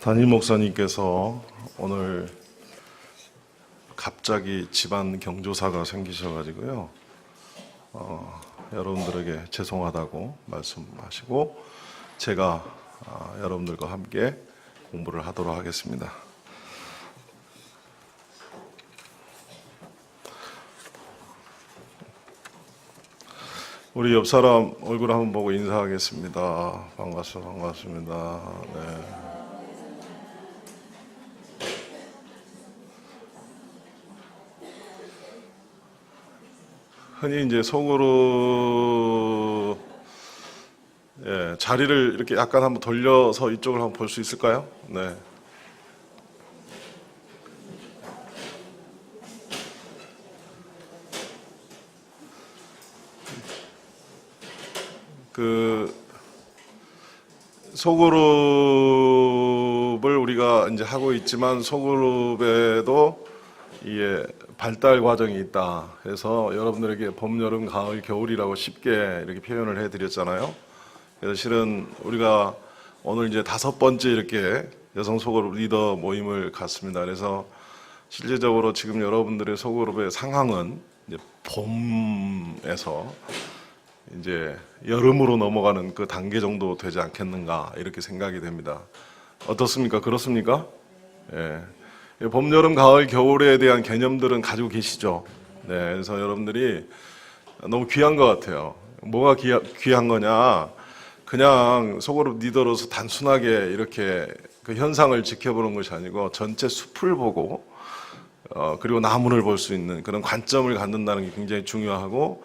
담임 목사님께서 오늘 갑자기 집안 경조사가 생기셔가지고요. 여러분들에게 죄송하다고 말씀하시고 제가 여러분들과 함께 공부를 하도록 하겠습니다. 우리 옆 사람 얼굴 한번 보고 인사하겠습니다. 반갑습니다. 네. 흔히 이제 속으로 자리를 이렇게 약간 한번 돌려서 이쪽을 한번 볼 수 있을까요? 네. 그 소그룹을 우리가 이제 하고 있지만 소그룹에도 이게 발달 과정이 있다 해서 여러분들에게 봄, 여름, 가을, 겨울이라고 쉽게 이렇게 표현을 해드렸잖아요. 그래서 실은 우리가 오늘 이제 5번째 이렇게 여성 소그룹 리더 모임을 갖습니다. 그래서 실제적으로 지금 여러분들의 소그룹의 상황은 이제 봄에서 이제 여름으로 넘어가는 그 단계 정도 되지 않겠는가 이렇게 생각이 됩니다. 어떻습니까? 그렇습니까? 예. 봄, 여름, 가을, 겨울에 대한 개념들은 가지고 계시죠? 네, 그래서 여러분들이 너무 귀한 것 같아요. 뭐가 귀한 거냐? 그냥 소그룹 리더로서 단순하게 이렇게 그 현상을 지켜보는 것이 아니고 전체 숲을 보고 그리고 나무를 볼 수 있는 그런 관점을 갖는다는 게 굉장히 중요하고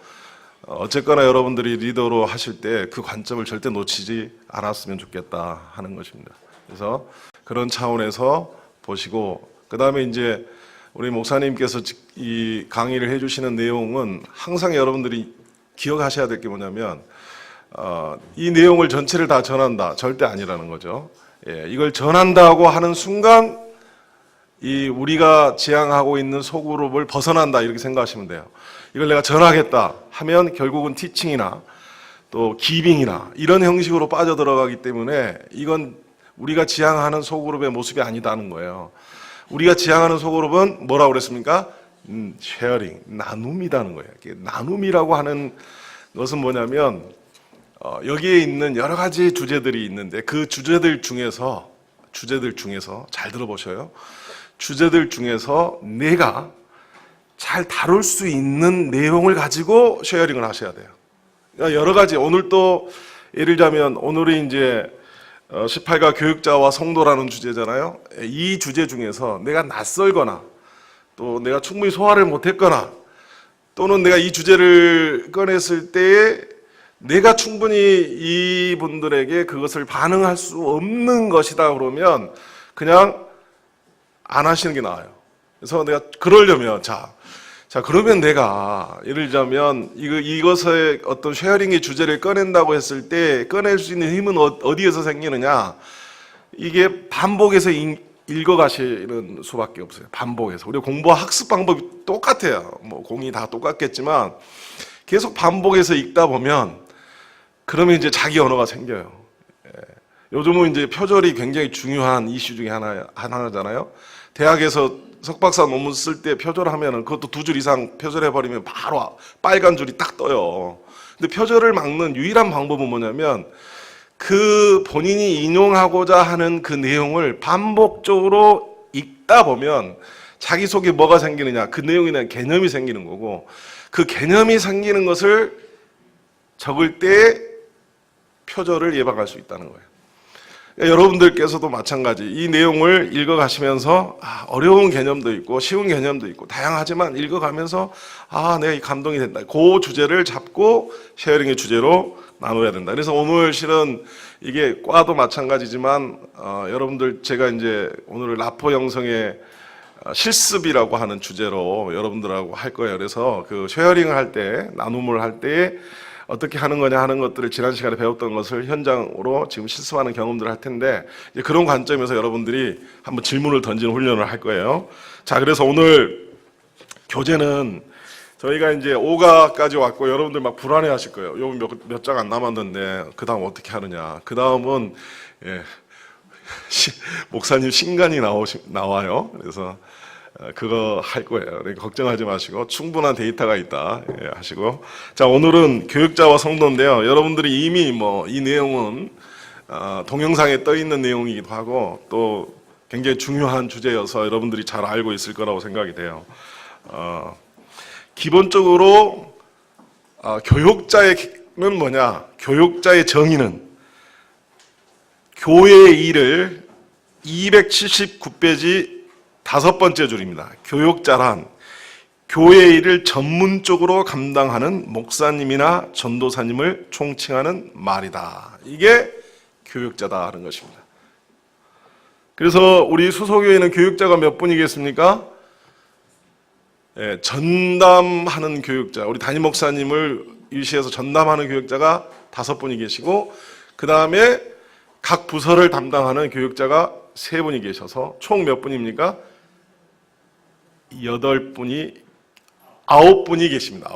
어쨌거나 여러분들이 리더로 하실 때 그 관점을 절대 놓치지 않았으면 좋겠다 하는 것입니다. 그래서 그런 차원에서 보시고 그 다음에 이제 우리 목사님께서 이 강의를 해주시는 내용은 항상 여러분들이 기억하셔야 될 게 뭐냐면 이 내용을 전체를 다 전한다 절대 아니라는 거죠. 예, 이걸 전한다고 하는 순간 이 우리가 지향하고 있는 소그룹을 벗어난다 이렇게 생각하시면 돼요. 이걸 내가 전하겠다 하면 결국은 티칭이나 또 기빙이나 이런 형식으로 빠져들어가기 때문에 이건 우리가 지향하는 소그룹의 모습이 아니다는 거예요. 우리가 지향하는 소그룹은 뭐라고 그랬습니까? 쉐어링, 나눔이라는 거예요. 나눔이라고 하는 것은 뭐냐면 여기에 있는 여러 가지 주제들이 있는데 그 주제들 중에서 잘 들어보셔요. 주제들 중에서 내가 잘 다룰 수 있는 내용을 가지고 쉐어링을 하셔야 돼요. 그러니까 여러 가지 오늘 또 예를 들자면 오늘이 이제 18가 교육자와 성도라는 주제잖아요. 이 주제 중에서 내가 낯설거나 또 내가 충분히 소화를 못했거나 또는 내가 이 주제를 꺼냈을 때에 내가 충분히 이분들에게 그것을 반응할 수 없는 것이다 그러면 그냥 안 하시는 게 나아요. 그래서 내가 그러려면 자 그러면 내가 예를 들자면 이것의 어떤 쉐어링의 주제를 꺼낸다고 했을 때 꺼낼 수 있는 힘은 어디에서 생기느냐? 이게 반복해서 읽어가시는 수밖에 없어요. 반복해서. 우리 공부와 학습 방법이 똑같아요. 뭐 공이 다 똑같겠지만 계속 반복해서 읽다 보면 그러면 이제 자기 언어가 생겨요. 요즘은 이제 표절이 굉장히 중요한 이슈 중에 하나잖아요. 대학에서 석박사 논문 쓸 때 표절하면은 그것도 2줄 이상 표절해버리면 바로 빨간 줄이 딱 떠요. 근데 표절을 막는 유일한 방법은 뭐냐면 그 본인이 인용하고자 하는 그 내용을 반복적으로 읽다 보면 자기 속에 뭐가 생기느냐, 그 내용에 대한 개념이 생기는 거고 그 개념이 생기는 것을 적을 때 표절을 예방할 수 있다는 거예요. 여러분들께서도 마찬가지 이 내용을 읽어가시면서 어려운 개념도 있고 쉬운 개념도 있고 다양하지만 읽어가면서 내가 감동이 된다. 그 주제를 잡고 쉐어링의 주제로 나눠야 된다. 그래서 오늘 실은 이게 과도 마찬가지지만 여러분들 제가 이제 오늘 라포 형성의 실습이라고 하는 주제로 여러분들하고 할 거예요. 그래서 그 쉐어링을 할 때 나눔을 할 때 어떻게 하는 거냐 하는 것들을 지난 시간에 배웠던 것을 현장으로 지금 실습하는 경험들을 할 텐데 이제 그런 관점에서 여러분들이 한번 질문을 던지는 훈련을 할 거예요. 자, 그래서 오늘 교재는 저희가 이제 5가까지 왔고 여러분들 막 불안해 하실 거예요. 요 몇 장 안 남았는데 그 다음 어떻게 하느냐. 그 다음은 목사님 신간이 나와요. 그래서 그거 할 거예요. 걱정하지 마시고 충분한 데이터가 있다 하시고. 자, 오늘은 교육자와 성도인데요. 여러분들이 이미 이 내용은 동영상에 떠 있는 내용이기도 하고 또 굉장히 중요한 주제여서 여러분들이 잘 알고 있을 거라고 생각이 돼요. 기본적으로 교육자는 뭐냐? 교육자의 정의는 교회의 일을 279페이지 5번째 줄입니다. 교육자란 교회의 일을 전문적으로 감당하는 목사님이나 전도사님을 총칭하는 말이다. 이게 교육자다 하는 것입니다. 그래서 우리 수소교회는 교육자가 몇 분이겠습니까? 전담하는 교육자, 우리 담임 목사님을 위시해서 전담하는 교육자가 5분이 계시고 그 다음에 각 부서를 담당하는 교육자가 3분이 계셔서 총 몇 분입니까? 9분이 9분이 계십니다.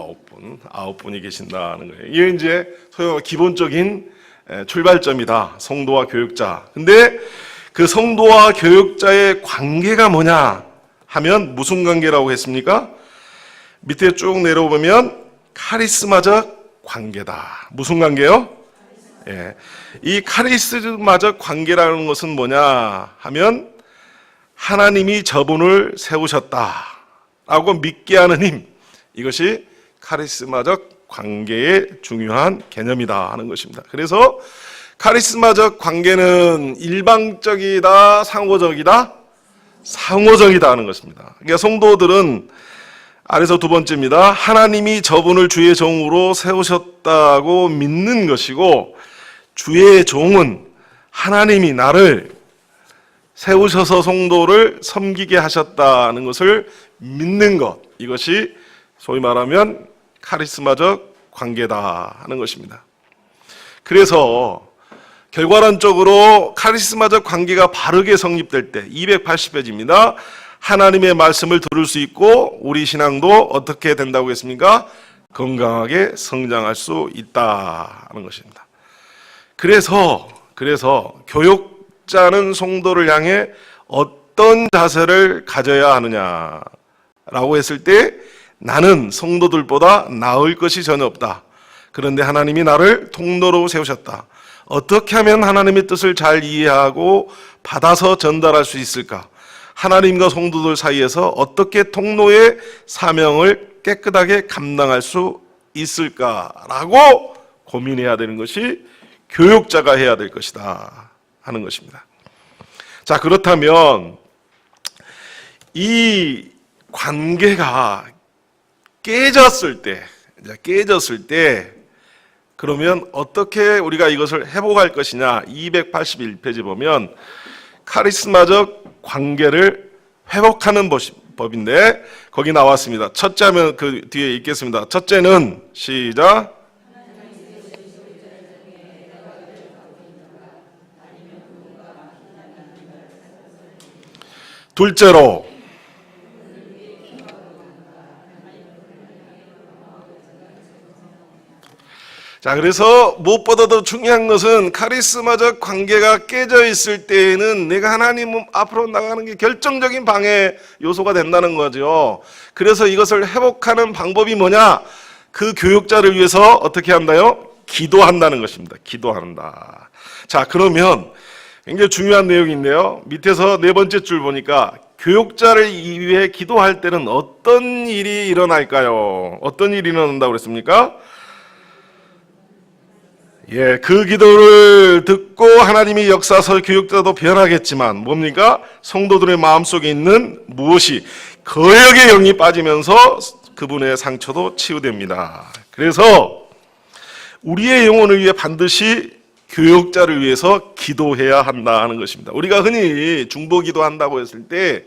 9분이 계신다는 거예요. 이게 이제 소위 기본적인 출발점이다. 성도와 교육자. 근데 그 성도와 교육자의 관계가 뭐냐 하면 무슨 관계라고 했습니까? 밑에 쭉 내려보면 카리스마적 관계다. 무슨 관계요? 이 카리스마적 관계라는 것은 뭐냐 하면 하나님이 저분을 세우셨다라고 믿게 하는 힘, 이것이 카리스마적 관계의 중요한 개념이다 하는 것입니다. 그래서 카리스마적 관계는 일방적이다, 상호적이다? 상호적이다 하는 것입니다. 그러니까 성도들은 아래서 2번째입니다. 하나님이 저분을 주의 종으로 세우셨다고 믿는 것이고 주의 종은 하나님이 나를 세우셔서 성도를 섬기게 하셨다는 것을 믿는 것, 이것이 소위 말하면 카리스마적 관계다 하는 것입니다. 그래서 결과론적으로 카리스마적 관계가 바르게 성립될 때 280페이지입니다. 하나님의 말씀을 들을 수 있고 우리 신앙도 어떻게 된다고 했습니까? 건강하게 성장할 수 있다 하는 것입니다. 그래서 교육자는 성도를 향해 어떤 자세를 가져야 하느냐라고 했을 때 나는 성도들보다 나을 것이 전혀 없다. 그런데 하나님이 나를 통로로 세우셨다. 어떻게 하면 하나님의 뜻을 잘 이해하고 받아서 전달할 수 있을까? 하나님과 성도들 사이에서 어떻게 통로의 사명을 깨끗하게 감당할 수 있을까라고 고민해야 되는 것이 교육자가 해야 될 것이다 하는 것입니다. 자, 그렇다면 이 관계가 깨졌을 때 그러면 어떻게 우리가 이것을 회복할 것이냐? 281페이지 보면 카리스마적 관계를 회복하는 법인데 거기 나왔습니다. 첫째 하면 그 뒤에 있겠습니다. 첫째는 시작. 둘째로 자, 그래서 무엇보다도 중요한 것은 카리스마적 관계가 깨져 있을 때에는 내가 하나님 앞으로 나가는 게 결정적인 방해 요소가 된다는 거죠. 그래서 이것을 회복하는 방법이 뭐냐? 그 교육자를 위해서 어떻게 한다요? 기도한다는 것입니다. 기도한다. 자, 그러면 굉장히 중요한 내용인데요. 밑에서 4번째 줄 보니까 교육자를 위해 기도할 때는 어떤 일이 일어날까요? 어떤 일이 일어난다고 그랬습니까? 그 기도를 듣고 하나님이 역사서 교육자도 변하겠지만 뭡니까? 성도들의 마음속에 있는 무엇이 거역의 영이 빠지면서 그분의 상처도 치유됩니다. 그래서 우리의 영혼을 위해 반드시 교육자를 위해서 기도해야 한다 하는 것입니다. 우리가 흔히 중보기도 한다고 했을 때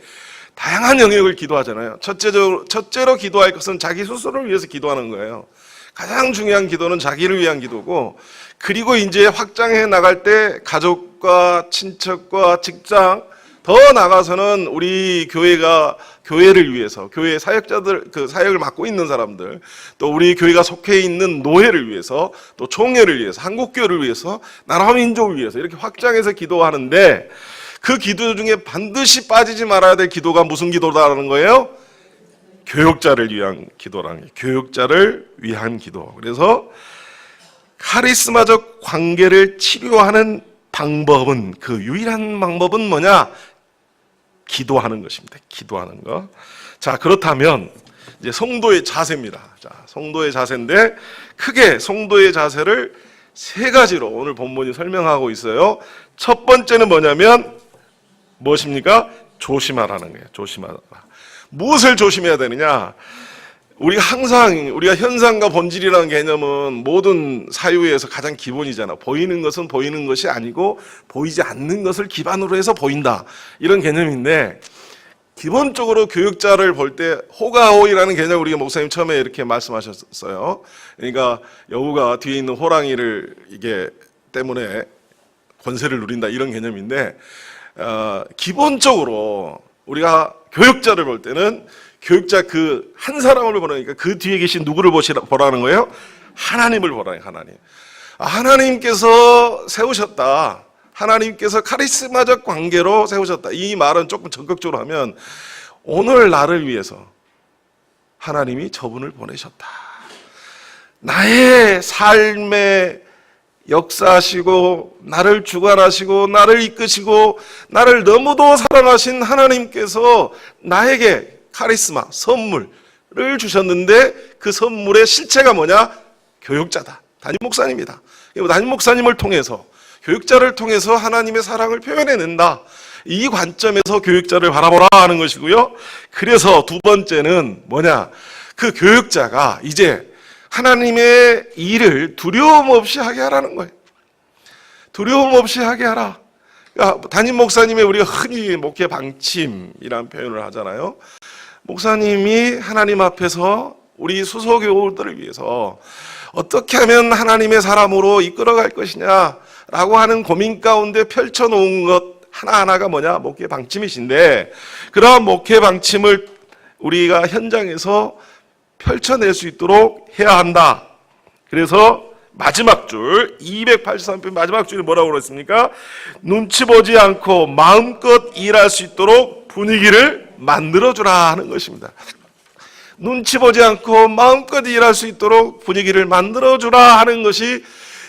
다양한 영역을 기도하잖아요. 첫째로 기도할 것은 자기 스스로를 위해서 기도하는 거예요. 가장 중요한 기도는 자기를 위한 기도고, 그리고 이제 확장해 나갈 때 가족과 친척과 직장, 더 나가서는 우리 교회가 교회를 위해서, 교회 사역자들, 그 사역을 맡고 있는 사람들, 또 우리 교회가 속해 있는 노회를 위해서, 또 총회를 위해서, 한국교회를 위해서, 나라 민족을 위해서 이렇게 확장해서 기도하는데, 그 기도 중에 반드시 빠지지 말아야 될 기도가 무슨 기도다라는 거예요? 교역자를 위한 기도라는 거예요. 교역자를 위한 기도. 그래서 카리스마적 관계를 치료하는 방법은, 그 유일한 방법은 뭐냐? 기도하는 것입니다. 기도하는 거. 자, 그렇다면 이제 성도의 자세입니다. 자, 성도의 자세인데 크게 성도의 자세를 세 가지로 오늘 본문이 설명하고 있어요. 첫 번째는 뭐냐면 무엇입니까? 조심하라는 거예요. 조심하라. 무엇을 조심해야 되느냐? 우리가 항상 우리가 현상과 본질이라는 개념은 모든 사유에서 가장 기본이잖아. 보이는 것은 보이는 것이 아니고 보이지 않는 것을 기반으로 해서 보인다. 이런 개념인데 기본적으로 교육자를 볼 때 호가호이라는 개념을 우리가 목사님 처음에 이렇게 말씀하셨어요. 그러니까 여우가 뒤에 있는 호랑이를 이게 때문에 권세를 누린다 이런 개념인데 기본적으로 우리가 교육자를 볼 때는 교육자 그 한 사람을 보라니까 그 뒤에 계신 누구를 보라는 거예요? 하나님을 보라는 거예요. 하나님. 하나님께서 세우셨다. 하나님께서 카리스마적 관계로 세우셨다. 이 말은 조금 적극적으로 하면 오늘 나를 위해서 하나님이 저분을 보내셨다. 나의 삶에 역사하시고 나를 주관하시고 나를 이끄시고 나를 너무도 사랑하신 하나님께서 나에게 카리스마, 선물을 주셨는데 그 선물의 실체가 뭐냐? 교육자다. 담임 목사님이다. 담임 목사님을 통해서 교육자를 통해서 하나님의 사랑을 표현해낸다. 이 관점에서 교육자를 바라보라 하는 것이고요. 그래서 두 번째는 뭐냐? 그 교육자가 이제 하나님의 일을 두려움 없이 하게 하라는 거예요. 두려움 없이 하게 하라. 그러니까 담임 목사님의 우리가 흔히 목회 방침이라는 표현을 하잖아요. 목사님이 하나님 앞에서 우리 수소교우들을 위해서 어떻게 하면 하나님의 사람으로 이끌어갈 것이냐라고 하는 고민 가운데 펼쳐놓은 것 하나하나가 뭐냐? 목회 방침이신데 그러한 목회 방침을 우리가 현장에서 펼쳐낼 수 있도록 해야 한다. 그래서 마지막 줄 283편 마지막 줄이 뭐라고 그랬습니까? 눈치 보지 않고 마음껏 일할 수 있도록 분위기를 만들어주라 하는 것입니다. 눈치 보지 않고 마음껏 일할 수 있도록 분위기를 만들어주라 하는 것이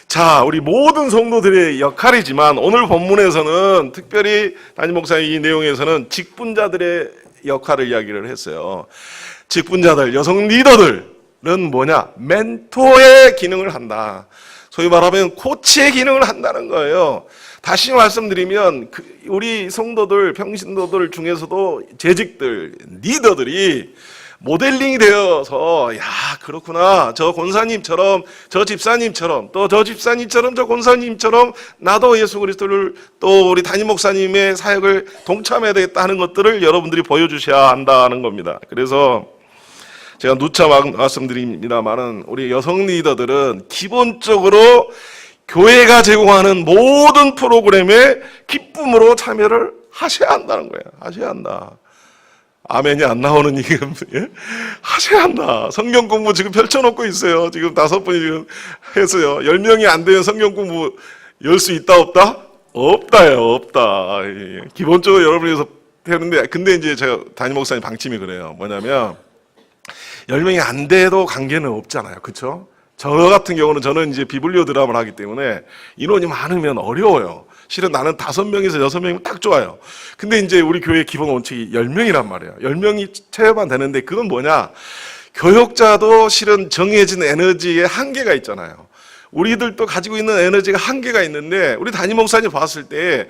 자, 우리 모든 성도들의 역할이지만 오늘 본문에서는 특별히 담임 목사님 이 내용에서는 직분자들의 역할을 이야기를 했어요. 직분자들, 여성 리더들은 뭐냐? 멘토의 기능을 한다. 소위 말하면 코치의 기능을 한다는 거예요. 다시 말씀드리면 우리 성도들, 평신도들 중에서도 재직들, 리더들이 모델링이 되어서 야 그렇구나 저 권사님처럼 저 집사님처럼 또 저 집사님처럼 저 권사님처럼 나도 예수 그리스도를 또 우리 담임 목사님의 사역을 동참해야 되겠다 하는 것들을 여러분들이 보여주셔야 한다는 겁니다. 그래서 제가 누차 말씀드립니다만은 우리 여성 리더들은 기본적으로 교회가 제공하는 모든 프로그램에 기쁨으로 참여를 하셔야 한다는 거예요. 하셔야 한다. 아멘이 안 나오는 지금 하셔야 한다. 성경 공부 지금 펼쳐놓고 있어요. 지금 5분이 지금 해서요. 10명이 안 되면 성경 공부 열 수 있다 없다? 없다요. 없다. 기본적으로 여러분에서 되는데 근데 이제 제가 담임 목사님 방침이 그래요. 뭐냐면 10명이 안 돼도 관계는 없잖아요. 그렇죠? 저 같은 경우는 저는 이제 비블리오 드라마를 하기 때문에 인원이 많으면 어려워요. 실은 나는 5명에서 6명이면 딱 좋아요. 근데 이제 우리 교회 기본 원칙이 10명이란 말이에요. 10명이 채워만 되는데 그건 뭐냐? 교역자도 실은 정해진 에너지에 한계가 있잖아요. 우리들도 가지고 있는 에너지가 한계가 있는데 우리 담임 목사님 봤을 때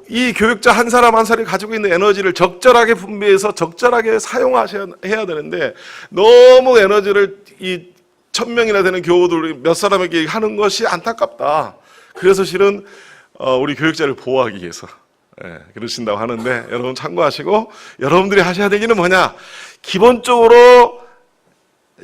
이 교육자 한 사람 한 사람이 가지고 있는 에너지를 적절하게 분배해서 적절하게 사용하셔야 되는데 너무 에너지를 이 1000명이나 되는 교우들 몇 사람에게 하는 것이 안타깝다. 그래서 실은 우리 교육자를 보호하기 위해서 그러신다고 하는데 여러분 참고하시고 여러분들이 하셔야 될 일은 뭐냐? 기본적으로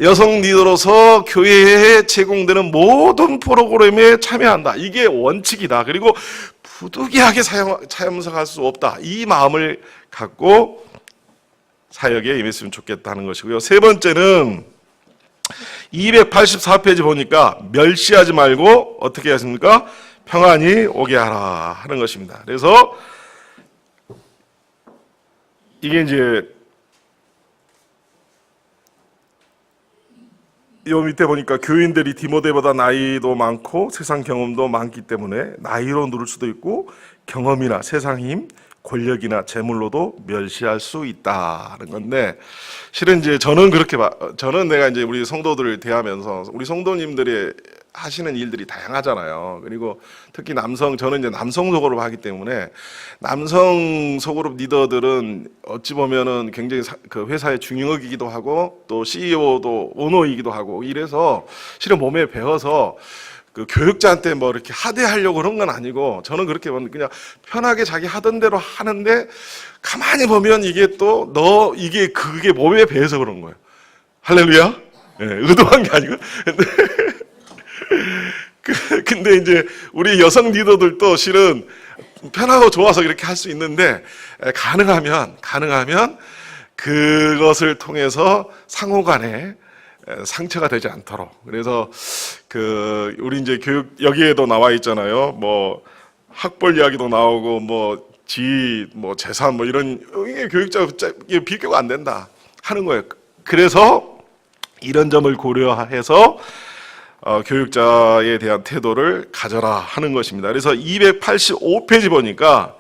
여성 리더로서 교회에 제공되는 모든 프로그램에 참여한다. 이게 원칙이다. 그리고 부득이하게 참석할 수 없다. 이 마음을 갖고 사역에 임했으면 좋겠다는 것이고요. 세 번째는 284페이지 보니까 멸시하지 말고 어떻게 하십니까? 평안히 오게 하라 하는 것입니다. 그래서 이게 이제 요 밑에 보니까 교인들이 디모데보다 나이도 많고 세상 경험도 많기 때문에 나이로 누를 수도 있고 경험이나 세상 힘, 권력이나 재물로도 멸시할 수 있다는 건데, 실은 이제 저는 내가 이제 우리 성도들을 대하면서 우리 성도님들이 하시는 일들이 다양하잖아요. 그리고 특히 저는 이제 남성 소그룹 하기 때문에 남성 소그룹 리더들은 어찌 보면은 굉장히 그 회사의 중역이기도 하고 또 CEO도 오너이기도 하고 이래서 실은 몸에 배워서 그 교육자한테 뭐 이렇게 하대하려고 그런 건 아니고, 저는 그렇게 그냥 편하게 자기 하던 대로 하는데 가만히 보면 이게 그게 몸에 배어서 그런 거예요. 할렐루야. 네, 의도한 게 아니고. 근데 이제 우리 여성 리더들도 실은 편하고 좋아서 이렇게 할 수 있는데, 가능하면 그것을 통해서 상호간에 상처가 되지 않도록. 그래서 우리 이제 교육 여기에도 나와 있잖아요. 뭐 학벌 이야기도 나오고 뭐 재산 뭐 이런, 이게 교육자 비교가 안 된다 하는 거예요. 그래서 이런 점을 고려해서 교육자에 대한 태도를 가져라 하는 것입니다. 그래서 285페이지 보니까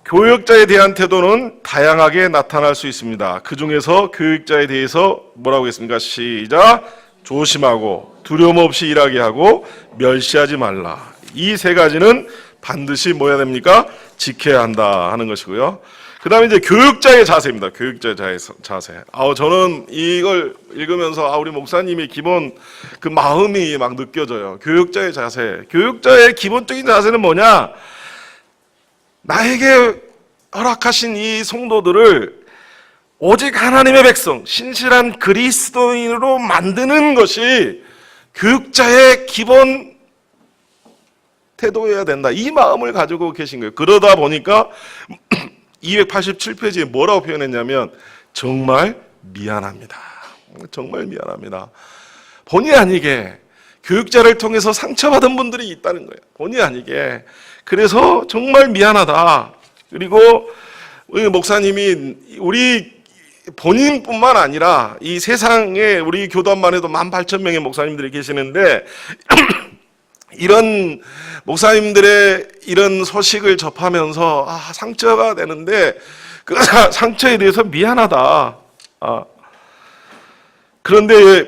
교육자에 대한 태도는 다양하게 나타날 수 있습니다. 그 중에서 교육자에 대해서 뭐라고 했습니까? 시작. 조심하고 두려움 없이 일하게 하고 멸시하지 말라. 이 세 가지는 반드시 뭐 해야 됩니까? 지켜야 한다 하는 것이고요. 그 다음에 이제 교육자의 자세입니다. 교육자의 자세. 저는 이걸 읽으면서 우리 목사님의 기본 그 마음이 막 느껴져요. 교육자의 자세. 교육자의 기본적인 자세는 뭐냐? 나에게 허락하신 이 성도들을 오직 하나님의 백성, 신실한 그리스도인으로 만드는 것이 교육자의 기본 태도여야 된다. 이 마음을 가지고 계신 거예요. 그러다 보니까 287페이지에 뭐라고 표현했냐면 정말 미안합니다. 정말 미안합니다. 본의 아니게 교육자를 통해서 상처받은 분들이 있다는 거예요. 본의 아니게. 그래서 정말 미안하다. 그리고 우리 목사님이 우리 본인뿐만 아니라 이 세상에 우리 교단만 해도 18,000명의 목사님들이 계시는데 이런 목사님들의 이런 소식을 접하면서 상처가 되는데 그 상처에 대해서 미안하다. 그런데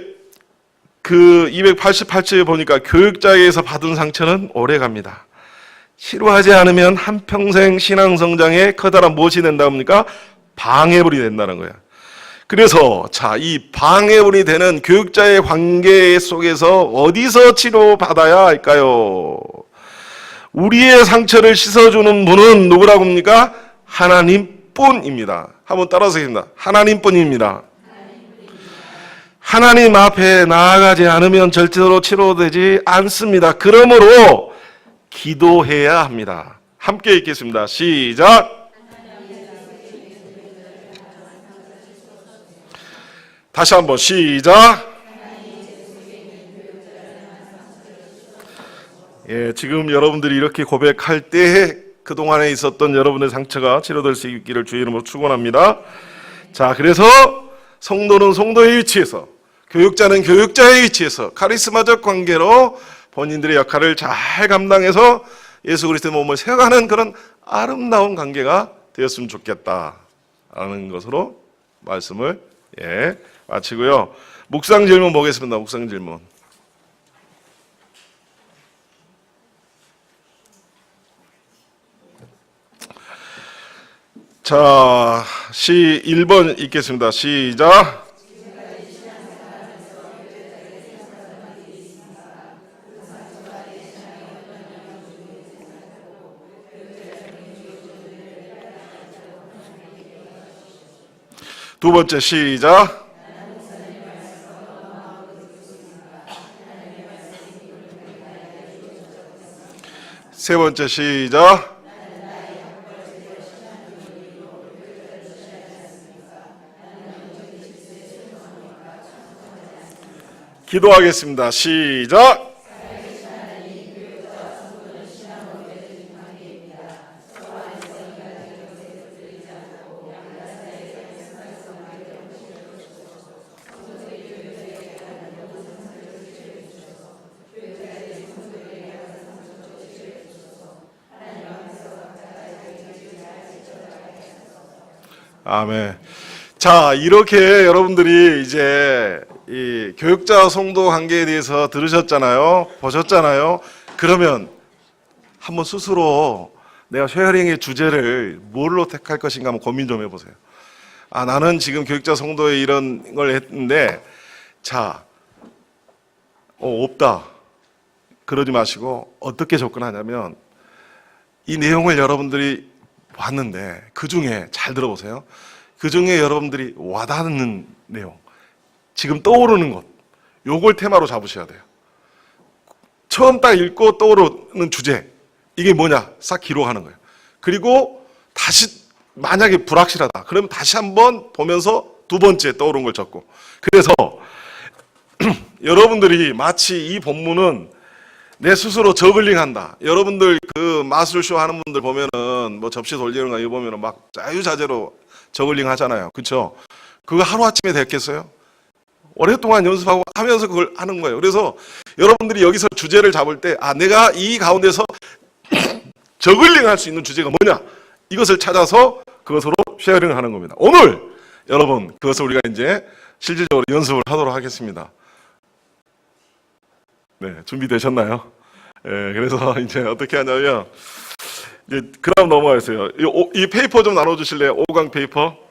그 288쪽에 보니까 교육자에게서 받은 상처는 오래 갑니다. 치료하지 않으면 한평생 신앙 성장에 커다란 무엇이 된다 합니까? 방해물이 된다는 거예요. 그래서 이 방해물이 되는 교육자의 관계 속에서 어디서 치료받아야 할까요? 우리의 상처를 씻어주는 분은 누구라고 합니까? 하나님뿐입니다. 한번 따라서 해봅니다. 하나님뿐입니다. 하나님 앞에 나아가지 않으면 절대로 치료되지 않습니다. 그러므로 기도해야 합니다. 함께 읽겠습니다. 시작. 다시 한번 시작. 지금 여러분들이 이렇게 고백할 때 그동안에 있었던 여러분의 상처가 치료될 수 있기를 주의 이름으로 축원합니다. 그래서 성도는 성도의 위치에서, 교육자는 교육자의 위치에서 카리스마적 관계로 본인들의 역할을 잘 감당해서 예수 그리스도의 몸을 세워가는 그런 아름다운 관계가 되었으면 좋겠다라는 것으로 말씀을 마치고요. 묵상 질문 보겠습니다. 묵상 질문. 자, 1번 읽겠습니다. 시작. 두 번째 시작. 세 번째 시작. 기도하겠습니다. 시작. 아멘. 자, 이렇게 여러분들이 이제 이 교육자 성도 관계에 대해서 들으셨잖아요. 보셨잖아요. 그러면 한번 스스로 내가 쉐어링의 주제를 뭘로 택할 것인가 한번 고민 좀 해보세요. 아, 나는 지금 교육자 성도에 이런 걸 했는데, 자, 없다. 그러지 마시고 어떻게 접근하냐면, 이 내용을 여러분들이 봤는데 그 중에 잘 들어보세요. 그 중에 여러분들이 와닿는 내용, 지금 떠오르는 것, 요걸 테마로 잡으셔야 돼요. 처음 딱 읽고 떠오르는 주제, 이게 뭐냐 싹 기록하는 거예요. 그리고 다시 만약에 불확실하다 그러면 다시 한번 보면서 두 번째 떠오른 걸 적고. 그래서 여러분들이 마치 이 본문은 내 스스로 저글링한다. 여러분들 그 마술쇼 하는 분들 보면은 뭐 접시 돌리는 거 이거 보면은 막 자유자재로 저글링 하잖아요. 그렇죠? 그거 하루아침에 됐겠어요? 오랫동안 연습하고 하면서 그걸 하는 거예요. 그래서 여러분들이 여기서 주제를 잡을 때, 아, 내가 이 가운데서 저글링 할 수 있는 주제가 뭐냐? 이것을 찾아서 그것으로 쉐어링을 하는 겁니다. 오늘 여러분 그것을 우리가 이제 실질적으로 연습을 하도록 하겠습니다. 네, 준비되셨나요? 네, 그래서 이제 어떻게 하냐면, 이제 그다음 넘어가세요. 이 페이퍼 좀 나눠주실래요? 5강 페이퍼.